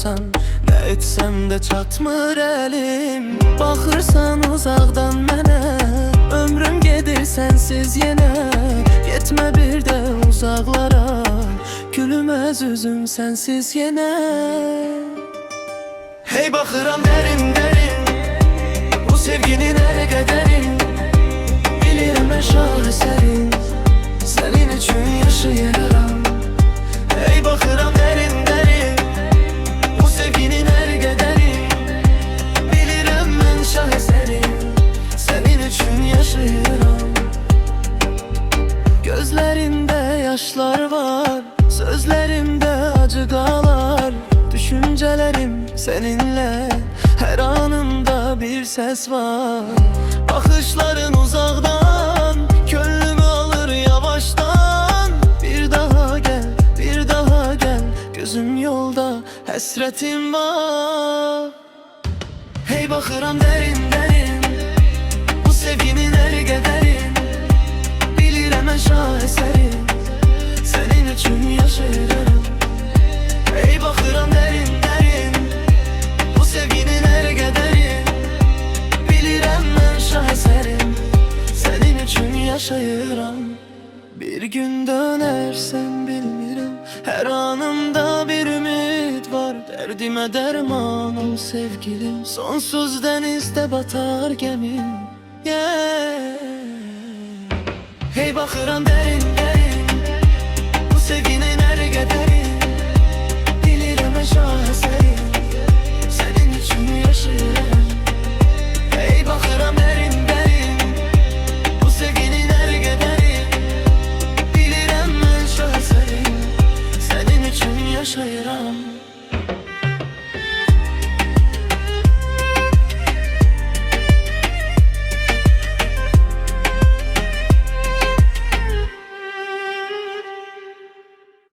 baxırsan, nə etsəm də çatmır əlim. Baxırsan uzaqdan mənə, ömrüm gedir sənsiz yenə. Getmə bir də uzaqlara, gülməz üzüm sənsiz yenə. Hey baxıram dərin dərin, bu sevginin nə qədərin. Bilirəm mən şahesərin, sənin üçün yaşayıram. Hey baxıram dərin dərin, bu sevginin hər qədərin. Bilirəm mən şahesərin, sənin üçün yaşayıram. Gözlərində yaşlar var, sözlərimdə acı qalar. Düşüncələrim səninlə, hər anımda bir səs var. Baxışların uzaqdan, könlümü alır yavaştan. Bir daha gəl, bir daha gəl, gözüm yolda, həsrətim var. Hey baxıram dərin dərin, bu sevginin hər qədərin. Bilirəm mən şahesərin, sənin üçün yaşayıram. Hey baxıram dərin dərin, bu sevginin hər qədərin. Bilirəm mən şahesərin, sənin üçün yaşayıram. Bir gün dönərsən bilmirəm, hər anımda bir ümid var. Dərdimə dərman ol sevgilim, sonsuz dənizdə batar gəmim. Hey baxıram dərin dərin,